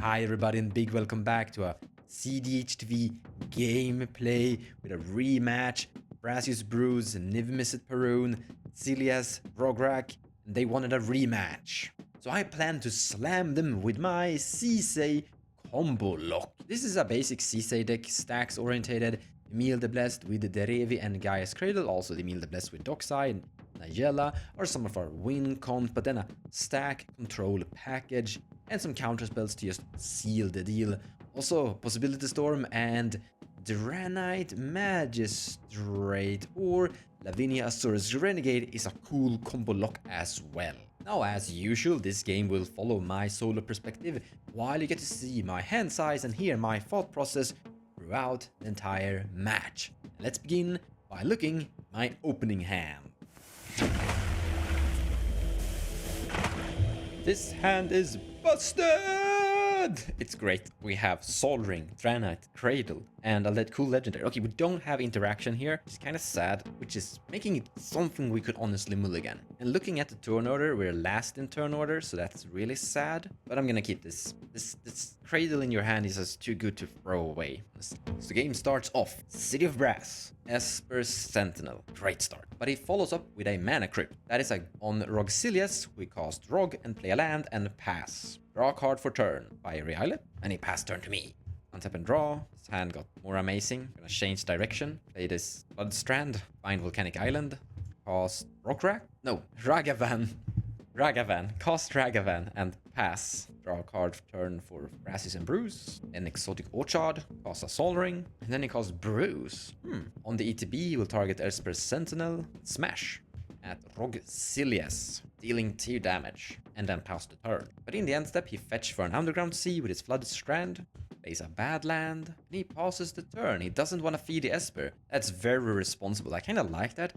Hi everybody and big welcome back to a cEDH TV gameplay with a rematch. Thrasios Bruse, mizzet parune, Silas, Rograkh, and they wanted a rematch. So I plan to slam them with my Sisay combo lock. This is a basic Sisay deck, stacks orientated, Emil the Blessed with the Derevi and Gaia's Cradle, also the Emil the Blessed with Dockside and Nigella are some of our win cons, but then a stack control package and some counter spells to just seal the deal. Also, Possibility Storm and Dranite Magistrate or Lavinia Azur's Renegade is a cool combo lock as well. Now, as usual, this game will follow my solo perspective, while you get to see my hand size and hear my thought process throughout the entire match. Let's begin by looking at my opening hand. This hand is busted! It's great. We have Soul Ring, Dranite, Cradle, and a cool legendary. Okay, we don't have interaction here, which is kind of sad, which is making it something we could honestly mulligan. And looking at the turn order, we're last in turn order, so that's really sad. But I'm gonna keep this. This Cradle in your hand is just too good to throw away. So the game starts off. City of Brass, Esper's Sentinel. Great start. But it follows up with a Mana Crypt. That is on Rograkh Silas, we cast Rog and play a land and pass. Draw a card for turn by Rylet, and he passed turn to me. Untap and draw. This hand got more amazing. Gonna change direction. Play this Blood Strand. Find Volcanic Island. Cast Rograkh? No, Ragavan. Cast Ragavan and pass. Draw a card for turn for Thrasios and Bruse. An Exotic Orchard. Cast a Soul Ring. And then he casts Bruse. On the ETB, we'll target Esper's Sentinel. Smash at Rograkh Silas, dealing 2 damage, and then pass the turn. But in the end step, he fetched for an Underground Sea with his Flooded Strand, plays a bad land, and he passes the turn. He doesn't want to feed the Esper. That's very responsible. I kind of like that.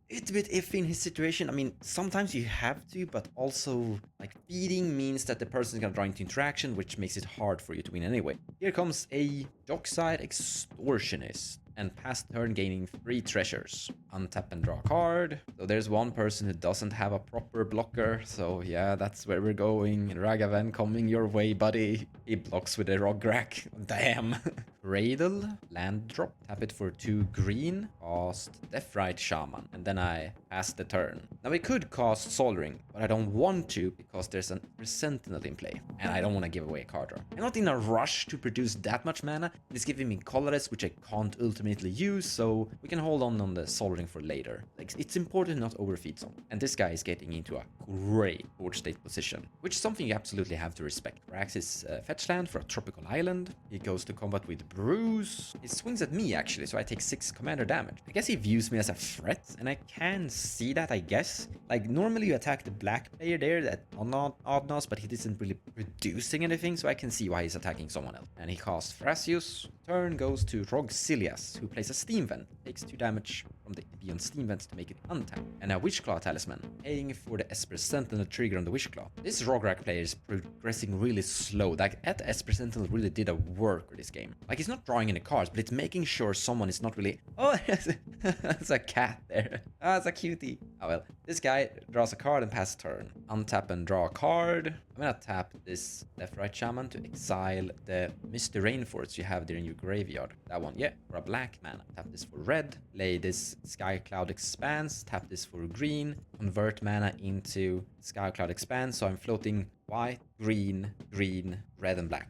It's a bit iffy in his situation. I mean, sometimes you have to, but also, like, feeding means that the person is going to draw into interaction, which makes it hard for you to win anyway. Here comes a Dockside Extortionist. And pass turn gaining 3 treasures. Untap and draw a card. So there's one person who doesn't have a proper blocker. So yeah, that's where we're going. Ragavan coming your way, buddy. He blocks with a Rograkh. Damn. Cradle, land drop. Tap it for 2 green. Cast Deathrite Shaman. And then I pass the turn. Now we could cast Soul Ring, but I don't want to because there's a Sentinel in play. And I don't want to give away a card draw. I'm not in a rush to produce that much mana. It's giving me colorless, which I can't ultimately use, so we can hold on the Soul Ring for later. Like, it's important not overfeed someone. And this guy is getting into a great board state position, which is something you absolutely have to respect. Racks his fetch land for a tropical island. He goes to combat with Bruse. He swings at me actually, so I take 6 commander damage. I guess he views me as a threat, and I can see that, I guess. Like, normally you attack the black player there that not Odnos, but he isn't really producing anything, so I can see why he's attacking someone else. And he casts Thrasios. Turn goes to Rograkh Silas, who plays a Steam Vent. Takes 2 damage from the Beyond Steam Vent to make it untapped. And a Witchclaw Talisman, paying for the Esper Sentinel trigger on the Witchclaw. This Rograkh player is progressing really slow. Like, at Esper Sentinel really did a work with this game. Like, he's not drawing any cards, but it's making sure someone is not really... Oh, there's a cat there. Ah, it's a cutie. Oh well. This guy draws a card and passes turn. Untap and draw a card. I'm gonna tap this Deathrite Shaman to exile the Misty Rainforest you have there in your graveyard. That one, yeah, for a black mana. Tap this for red. Play this Sky Cloud Expanse. Tap this for green. Convert mana into Sky Cloud Expanse. So I'm floating white, green, red, and black.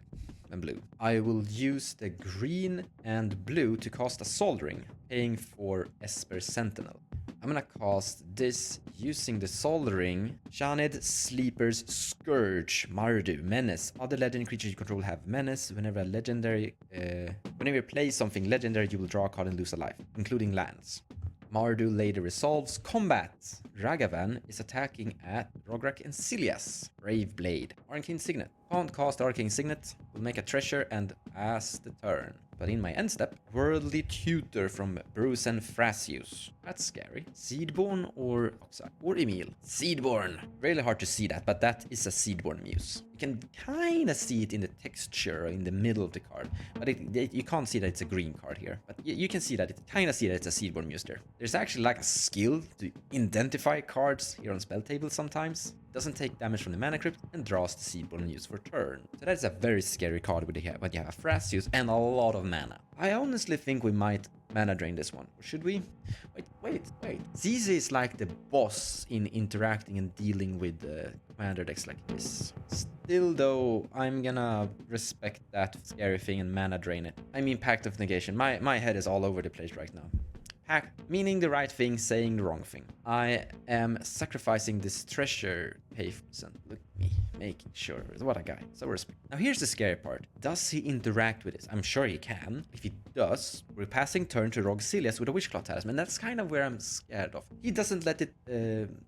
And blue. I will use the green and blue to cast a Soul Ring, paying for Esper Sentinel. I'm gonna cast this using the Soul Ring. Shanid, Sleeper's Scourge, Mardu, Menace. Other legendary creatures you control have Menace. Whenever you play something legendary, you will draw a card and lose a life, including lands. Mardu later resolves combat. Ragavan is attacking at Rograkh and Silas. Brave Blade. Arcane Signet. Can't cast Arcane Signet. Will make a treasure and pass the turn. But in my end step, Worldly Tutor from Bruse and Thrasios. That's scary. Seedborn or Emil? Seedborn. Really hard to see that, but that is a Seedborn Muse. You can kind of see it in the texture in the middle of the card, but you can't see that it's a green card here. But you can see that it kind of see that it's a Seedborn Muse there. There's actually like a skill to identify cards here on spell table sometimes. Doesn't take damage from the Mana Crypt and draws the Seedborn Muse for turn. So that's a very scary card when you have Thrasios and a lot of mana. I honestly think we might mana drain this one. Or should we? Wait. Sisay is like the boss in interacting and dealing with commander decks like this. Still though, I'm gonna respect that scary thing and mana drain it. I mean Pact of Negation. My head is all over the place right now. Pact, meaning the right thing, saying the wrong thing. I am sacrificing this treasure payment. Look at me, making sure. What a guy. So respect. Now here's the scary part. Does he interact with this? I'm sure he can. If he does, we're passing turn to Rograkh Silas with a Wishclaw Talisman. That's kind of where I'm scared of. He doesn't let it,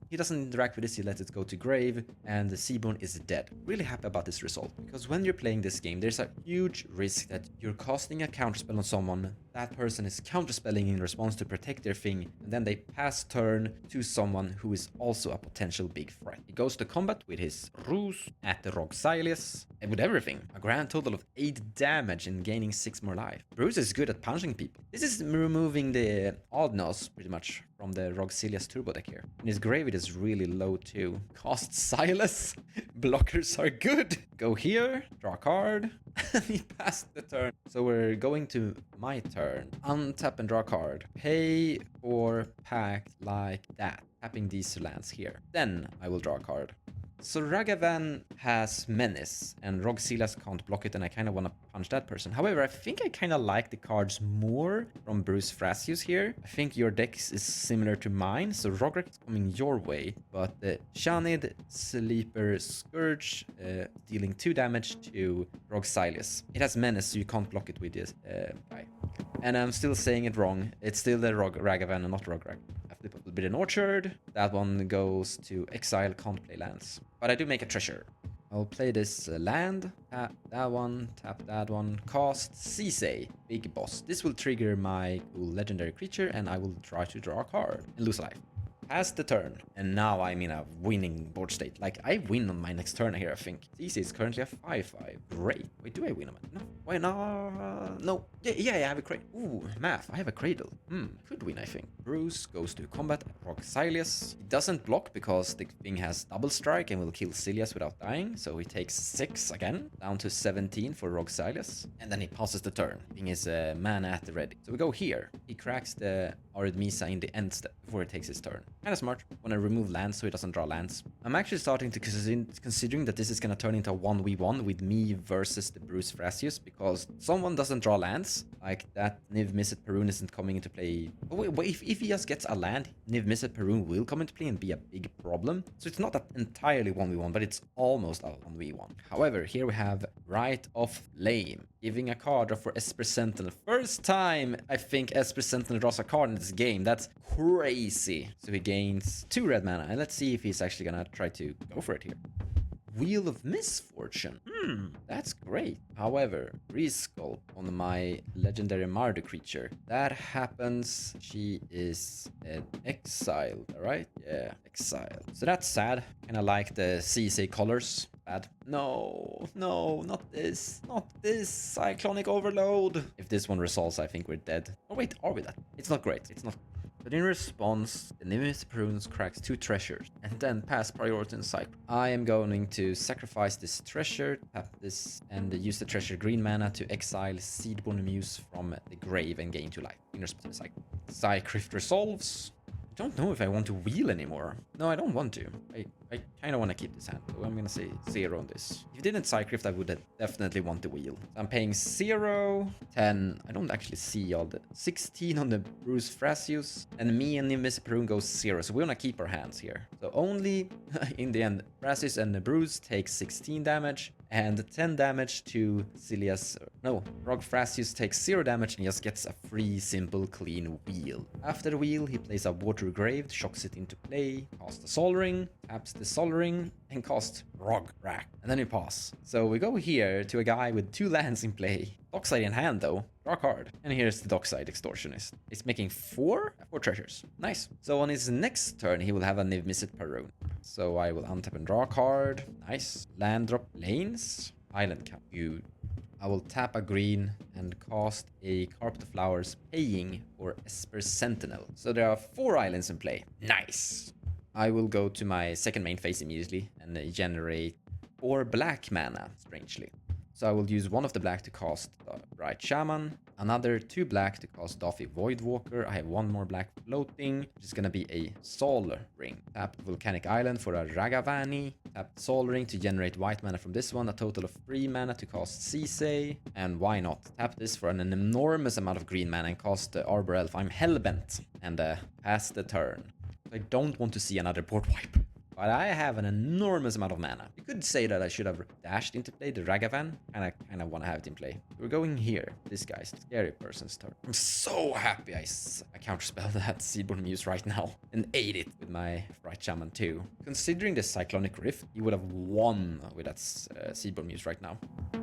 he doesn't interact with this, he lets it go to grave, and the Seedborn is dead. Really happy about this result, because when you're playing this game, there's a huge risk that you're casting a counterspell on someone, that person is counterspelling in response to protect their thing, and then they pass turn to someone who is also a potential big threat. He goes to combat with his Bruse at the Rograkh Silas, and with everything, a grand total of 8 damage and gaining 6 more life. Bruse is good at punching people. This is removing the oddness pretty much from the Rograkh Silas turbo deck here. And his grave is really low too. Cost Silas. Blockers are good. Go here, draw a card, and he passed the turn. So we're going to my turn. Untap and draw a card. Pay or pact like that. Tapping these lands here. Then I will draw a card. So Ragavan has Menace, and Rograkh Silas can't block it, and I kind of want to punch that person. However, I think I kind of like the cards more from Bruse Thrasios here. I think your deck is similar to mine, so Rograkh is coming your way, but the Shanid Sleeper Scourge dealing 2 damage to Rograkh Silas. It has Menace, so you can't block it with this guy. And I'm still saying it wrong. It's still the Ragavan and not Rograkh. Flip a bit an orchard. That one goes to exile, can't play lands. But I do make a treasure. I'll play this land, tap that one, tap that one, cast Sisay, big boss. This will trigger my cool legendary creature, and I will try to draw a card and lose a life. Pass the turn, and now I'm in a winning board state. Like, I win on my next turn here, I think. Sisay is currently a 5/5. Great. Wait, do I win on it? No. Why not? No. Yeah, I have a cradle. Ooh, math. I have a cradle. Could win, I think. Bruse goes to combat at Rograkh Silas. He doesn't block because the thing has double strike and will kill Silas without dying. So he takes 6 again, down to 17 for Rograkh Silas. And then he passes the turn. Thing is mana at the ready. So we go here. He cracks the Arid Misa in the end step before he takes his turn. Kind of smart. Want to remove lands so he doesn't draw lands. I'm actually starting to considering that this is going to turn into a 1v1 with me versus the Bruse Thrasios, because someone doesn't draw lands, like that Niv Mizzet Parune isn't coming into play. Oh, wait, if he just gets a land, Niv Mizzet Parune will come into play and be a big problem. So it's not an entirely 1v1, but it's almost a 1v1. However, here we have Rite of Flame, giving a card for Esper Sentinel. First time I think Esper Sentinel draws a card in this game. That's crazy. So he gains 2 red mana, and let's see if he's actually gonna try to go for it here. Wheel of Misfortune. That's great. However, resculpt on my legendary Mardu creature. That happens. She is exiled, right? Yeah, exiled. So that's sad. Kind of like the Sisay colors. Bad. No, not this. Not this. Cyclonic Overload. If this one resolves, I think we're dead. Oh wait, are we that? It's not great. It's not. But in response, the Niv Mizzet Parune cracks 2 treasures and then pass priority in cycle. I am going to sacrifice this treasure, tap this, and use the treasure green mana to exile Seedborn Muse from the grave and gain 2 life. In response to the cycle. Psycrypt resolves. I don't know if I want to wheel anymore. No, I don't want to. I kind of want to keep this hand, so I'm going to say 0 on this. If you didn't Psycrypt, I would definitely want to wheel. So I'm paying 0, 10. I don't actually see all the 16 on the Bruse Thrasios, and me and Niv Mizzet Parune goes 0. So we want to keep our hands here. So only in the end, Thrasios and the Bruse take 16 damage. And 10 damage to Silas. No, Rograkh Thrasios takes 0 damage and just gets a free, simple, clean wheel. After the wheel, he plays a Water Grave, shocks it into play, casts the Sol Ring, taps the Sol Ring, and casts Rograkh. And then he pass. So we go here to a guy with 2 lands in play. Dockside in hand though. Draw a card. And here's the Dockside Extortionist. It's making four treasures. Nice. So on his next turn, he will have a mizzet parune. So I will untap and draw a card. Nice. Land drop lanes. Island cap. Huge. I will tap a green and cast a Carpet of Flowers, paying for Esper Sentinel. So there are 4 islands in play. Nice. I will go to my second main phase immediately and generate 4 black mana, strangely. So I will use 1 of the black to cast Bright Shaman, another 2 black to cast Daffy Voidwalker. I have 1 more black floating, which is going to be a Sol Ring. Tap Volcanic Island for a Ragavani. Tap Sol Ring to generate white mana from this one, a total of 3 mana to cast Sisay. And why not? Tap this for an enormous amount of green mana and cast Arbor Elf. I'm hellbent. And pass the turn. I don't want to see another board wipe. But I have an enormous amount of mana. You could say that I should have dashed into play the Ragavan, and I kind of want to have it in play. We're going here. This guy's the scary person's turn. I'm so happy I counterspell that Seedborn Muse right now and ate it with my Bright Shaman too. Considering the Cyclonic Rift, he would have won with that Seedborn Muse right now.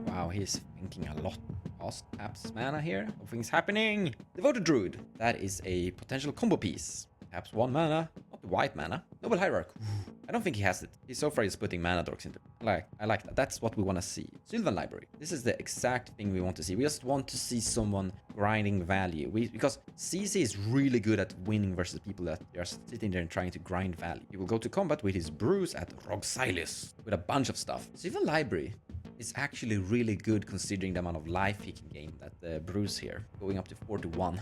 Wow, he's thinking a lot. Cost taps mana here. Nothing's happening. Devoted Druid. That is a potential combo piece. Taps 1 mana, not the white mana. Noble Hierarch. I don't think he has it. He's so far he's putting mana dorks into. I like that. That's what we want to see. Sylvan Library. This is the exact thing we want to see. We just want to see someone grinding value. Because CC is really good at winning versus people that are sitting there and trying to grind value. He will go to combat with his Bruse at Rograkh Silas with a bunch of stuff. Sylvan Library is actually really good considering the amount of life he can gain that Bruse here, going up to 4 to 1.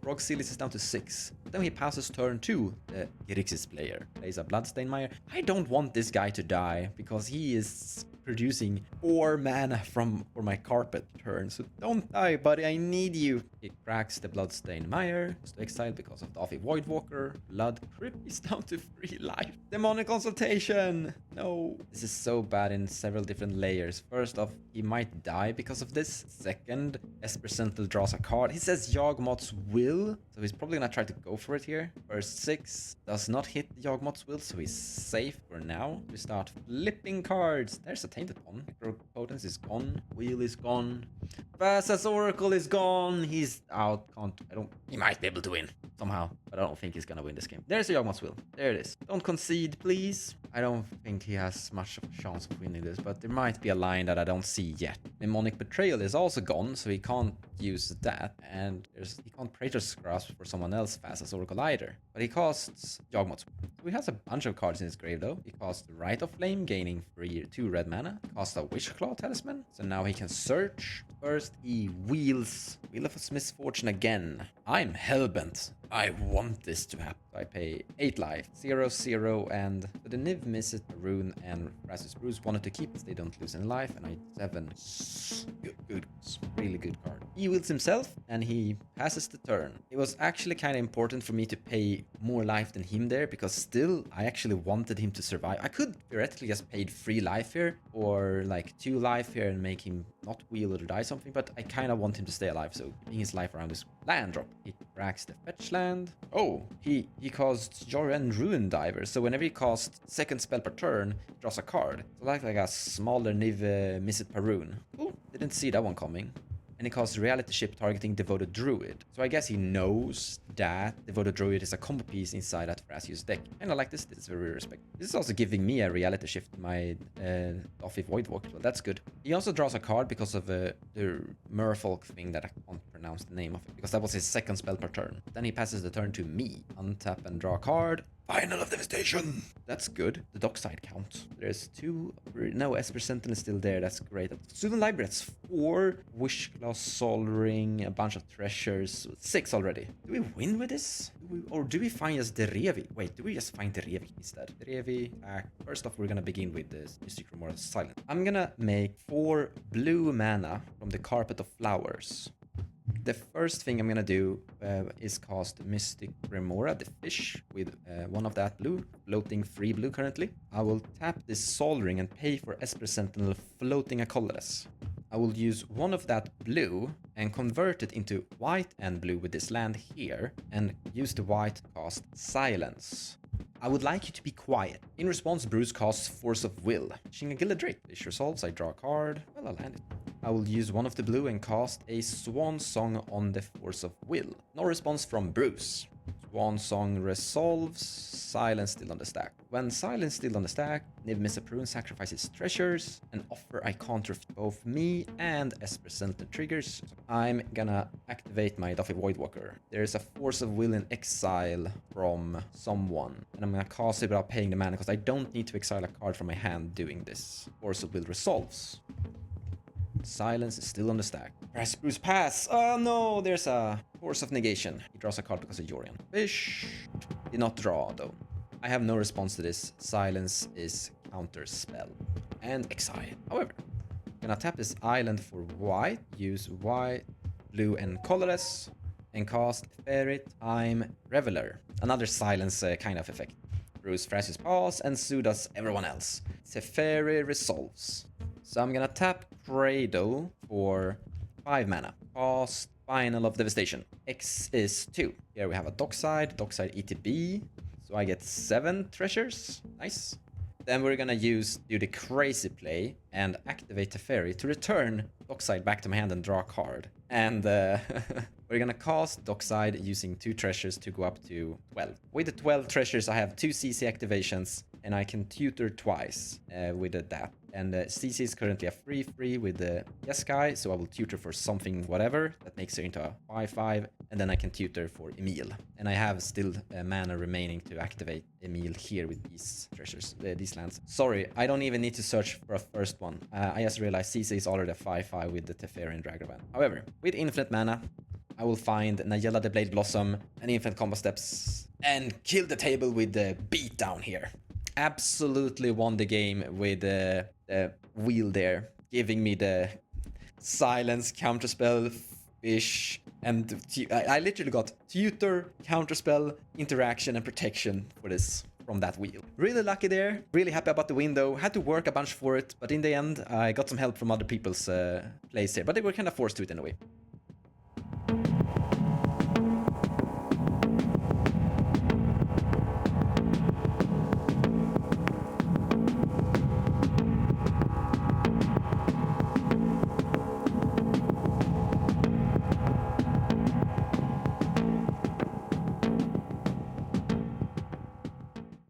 Rograkh Silas is down to 6. But then he passes turn 2, the Grixis player. Plays a Bloodstained Mire. I don't want this guy to die because he is producing 4 mana for my carpet turn. So don't die, buddy. I need you. He cracks the Bloodstained Mire. Goes to exile because of Daffy Voidwalker. Blood Crypt is down to 3 life. Demonic Consultation. No. This is so bad in several different layers. First off, he might die because of this. Second, Esper Sentinel draws a card. He says Yawgmoth's Will. So he's probably gonna try to go for it here. First 6 does not hit Yawgmoth's Will, so he's safe for now. We start flipping cards. There's a Tainted One. Necropotence is gone. Wheel is gone. Thrasios Oracle is gone. He's out. He might be able to win somehow, but I don't think he's gonna win this game. There's a Yawgmoth's Will. There it is. Don't concede, please. I don't think he has much of a chance of winning this, but there might be a line that I don't see yet. Mnemonic Betrayal is also gone, so he can't use that, and he can't Praetor's Grasp for someone else fast as Oracle either. But he casts Yawgmoth's Will. So he has a bunch of cards in his grave though. He casts Rite of Flame, gaining 2 red mana. He casts a Wishclaw Talisman, so now he can search. First, he wheels Wheel of Misfortune again. I'm hellbent. I want this to happen. I pay 8 life, 0, 0, and the Niv Mizzet, Parune, and Thrasios Bruse wanted to keep it. They don't lose any life, and I 7. Good. Really good card. He wields himself, and he passes the turn. It was actually kind of important for me to pay more life than him there, because still, I actually wanted him to survive. I could theoretically just paid 3 life here, or like 2 life here and make him not wheel or die something, but I kind of want him to stay alive, so keeping his life around his land drop. He cracks the fetch land. Oh, he caused Joran Ruin Diver, so whenever he casts second spell per turn, he draws a card. So like a smaller Niv Mizzet Parune. Oh, didn't see that one coming. And he casts Reality Ship targeting Devoted Druid. So I guess he knows that Devoted Druid is a combo piece inside that Thrasios deck. And I like this. This is very respectful. This is also giving me a Reality Shift to my Daffy Voidwalker. So that's good. He also draws a card because of the Merfolk thing that I can't pronounce the name of it. Because that was his second spell per turn. Then he passes the turn to me. Untap and draw a card. Final of Devastation! That's good. The Dockside count. There's 2. No, Esper Sentinel is still there. That's great. Sylvan Library, that's 4. Wishclaw, Sol Ring, a bunch of treasures. 6 already. Do we win with this? Or do we find just Derevi? Wait, do we just find Derevi instead? Derevi, first off, we're gonna begin with this Mystic Remora Silent. I'm gonna make 4 blue mana from the Carpet of Flowers. The first thing I'm gonna do is cast Mystic Remora, the fish, with 1 of that blue, floating 3 blue currently. I will tap this Sol Ring and pay for Esper Sentinel, floating a colorless. I will use 1 of that blue and convert it into white and blue with this land here, and use the white to cast Silence. I would like you to be quiet. In response, Bruse casts Force of Will. Shingagilla Drake. This resolves, I draw a card. Well, I'll land it. I will use one of the blue and cast a Swan Song on the Force of Will. No response from Bruse. Swan Song resolves, Silence still on the stack. When Silence still on the stack, Niv Miss Parune sacrifices treasures, an offer I can't refuse both me and Esper Sentinel triggers. I'm gonna activate my Duffy Voidwalker. There's a Force of Will in exile from someone, and I'm gonna cast it without paying the mana because I don't need to exile a card from my hand doing this. Force of Will resolves. Silence is still on the stack. Press Bruce pass. Oh no, there's a Force of Negation. He draws a card because of Yorion. Fish. Did not draw though. I have no response to this. Silence is counter spell. And exile. However, I'm gonna tap this island for white. Use white, blue, and colorless. And cast Ferret Time Reveler. Another silence kind of effect. Bruce Thrasios Pass, and so does everyone else. Teferi resolves. So I'm gonna tap Cradle for 5 mana. Cast Final of Devastation. X is 2. Here we have a Dockside ETB. So I get 7 treasures. Nice. Then we're gonna do the crazy play and activate Teferi to return Dockside back to my hand and draw a card. And we're gonna cast Dockside using 2 treasures to go up to 12. With the 12 treasures, I have 2 CC activations, and I can tutor twice with that. And CC is currently a 3/3 with the Yes Guy, so I will tutor for something whatever that makes her into a 5/5, and then I can tutor for Emil. And I have still mana remaining to activate Emil here with these treasures, these lands. Sorry, I don't even need to search for a first one. I just realized CC is already a 5/5 with the Teferi and Dragovan. However, with infinite mana, I will find Nayela the Blade Blossom and infinite combo steps and kill the table with the beatdown here. Absolutely won the game with the wheel there, giving me the silence, counterspell, fish, and I literally got tutor, counterspell, interaction, and protection for this from that wheel. Really lucky there, really happy about the window. Had to work a bunch for it, but in the end, I got some help from other people's plays here, but they were kind of forced to it in a way.